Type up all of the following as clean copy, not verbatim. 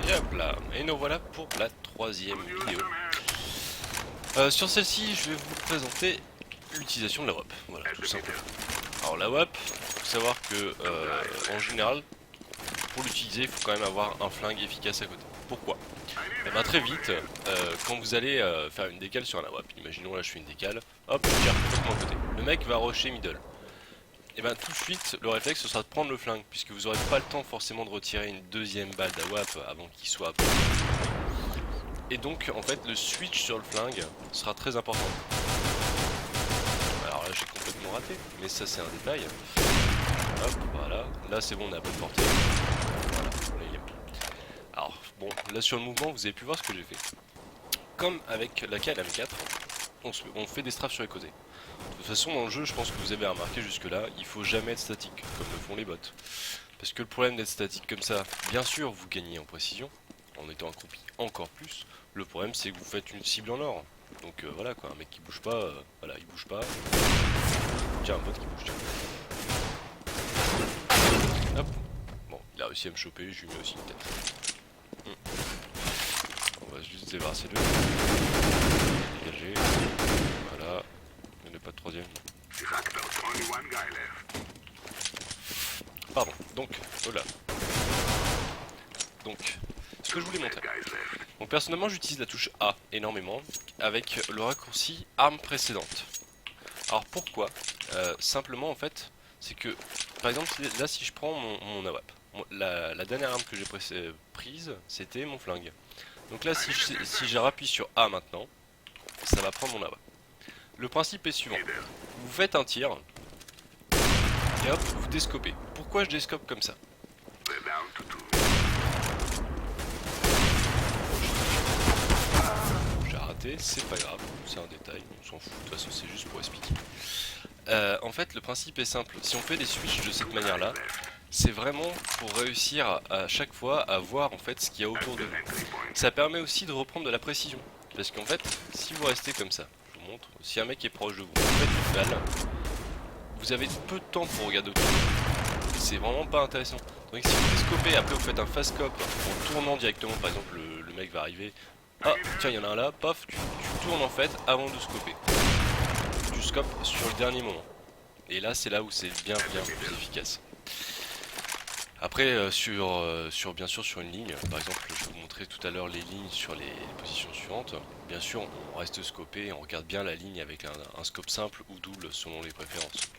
Et hop là, et nous voilà pour la troisième vidéo. Sur celle-ci, je vais vous présenter l'utilisation de la WAP. Voilà, tout simplement. Alors la WAP, il faut savoir que en général, pour l'utiliser, il faut quand même avoir un flingue efficace à côté. Pourquoi? Et bien très vite, quand vous allez faire une décale sur un WAP, imaginons là je fais une décale, hop, je tire complètement à côté. Le mec va rusher middle. Et bien tout de suite, le réflexe ce sera de prendre le flingue, puisque vous n'aurez pas le temps forcément de retirer une deuxième balle d'AWAP avant qu'il soit... Et donc en fait le switch sur le flingue sera très important. Alors là j'ai complètement raté, mais ça c'est un détail. Hop, voilà, là c'est bon, on est à bonne portée. Voilà, là il est bon. Alors bon, là sur le mouvement vous avez pu voir ce que j'ai fait. Comme avec la KLM4, on fait des strafes sur les côtés. De toute façon dans le jeu, je pense que vous avez remarqué jusque là, il faut jamais être statique, comme le font les bots. Parce que le problème d'être statique comme ça, bien sûr vous gagnez en précision, en étant accroupi encore plus. Le problème c'est que vous faites une cible en or. Donc voilà quoi, un mec qui bouge pas, voilà il bouge pas. Tiens, un bot qui bouge, tiens. Hop. Bon, il a réussi à me choper, je lui mets aussi une tête. On va juste débarrasser le. Dégager. Voilà. Il n'y en a pas de troisième. Pardon, donc, voilà. Donc, ce que je voulais montrer. Donc personnellement j'utilise la touche A énormément avec le raccourci arme précédente. Alors pourquoi? Simplement en fait, c'est que par exemple là si je prends mon AWAP, la dernière arme que j'ai prise c'était mon flingue. Donc là si je rappuie sur A maintenant, ça va prendre mon AWAP. Le principe est suivant, vous faites un tir et hop vous descopez. Pourquoi je descope comme ça? C'est pas grave, c'est un détail, on s'en fout, de toute façon c'est juste pour expliquer. En fait le principe est simple, si on fait des switches de cette manière là, c'est vraiment pour réussir à chaque fois à voir en fait ce qu'il y a autour de vous. Ça permet aussi de reprendre de la précision, parce qu'en fait si vous restez comme ça, je vous montre, si un mec est proche de vous, vous faites une balle, vous avez peu de temps pour regarder autour de vous, c'est vraiment pas intéressant. Donc si vous descopez, après vous faites un fast scope en tournant directement, par exemple le mec va arriver. Ah, tiens, il y en a un là, paf, tu tournes en fait avant de scoper. Tu scopes sur le dernier moment. Et là, c'est là où c'est bien plus efficace. Après, bien sûr sur une ligne, par exemple, je vais vous montrer tout à l'heure les lignes sur les positions suivantes. Bien sûr, on reste scopé et on regarde bien la ligne avec un scope simple ou double selon les préférences.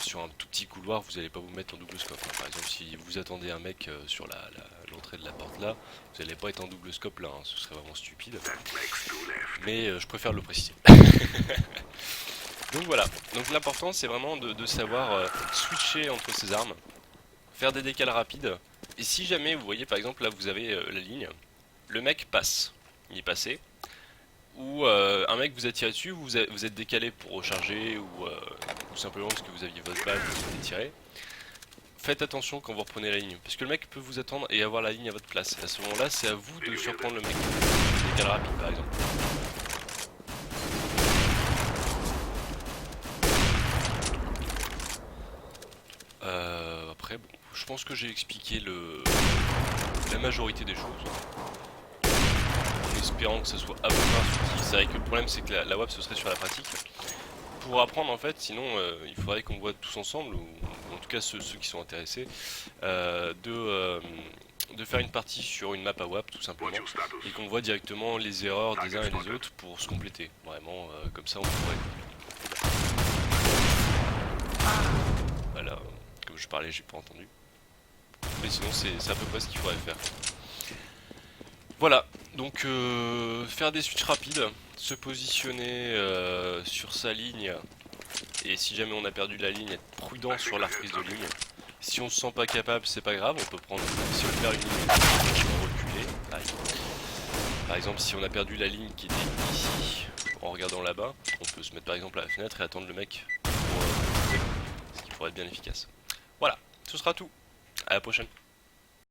Sur un tout petit couloir, vous n'allez pas vous mettre en double scope. Par exemple, si vous attendez un mec sur l'entrée de la porte là, vous n'allez pas être en double scope là, hein, ce serait vraiment stupide. Mais je préfère le préciser. Donc voilà, donc l'important c'est vraiment de savoir switcher entre ces armes, faire des décales rapides. Et si jamais vous voyez par exemple là vous avez la ligne, le mec passe, il est passé. Ou un mec vous a tiré dessus, vous êtes décalé pour recharger ou simplement parce que vous aviez votre balle, vous avez tiré. Faites attention quand vous reprenez la ligne, parce que le mec peut vous attendre et avoir la ligne à votre place. Et à ce moment-là, c'est à vous de surprendre le mec. Décale rapide par exemple. Après, bon, je pense que j'ai expliqué la majorité des choses. En espérant que ça soit à peu près intuitif. C'est vrai que le problème c'est que la WAP ce serait sur la pratique. Pour apprendre en fait, sinon il faudrait qu'on voit tous ensemble, ou en tout cas ceux qui sont intéressés, de faire une partie sur une map à WAP tout simplement, et qu'on voit directement les erreurs des uns et des autres pour se compléter. Vraiment, comme ça on pourrait... Voilà, comme je parlais j'ai pas entendu. Mais sinon c'est à peu près ce qu'il faudrait faire. Voilà, donc faire des switches rapides, se positionner sur sa ligne, et si jamais on a perdu la ligne, être prudent sur la reprise de ligne. Si on se sent pas capable, c'est pas grave, on peut prendre, si on perd une ligne, on peut reculer. Par exemple, si on a perdu la ligne qui était ici, en regardant là-bas, on peut se mettre par exemple à la fenêtre et attendre le mec pour ce qui pourrait être bien efficace. Voilà, ce sera tout, à la prochaine.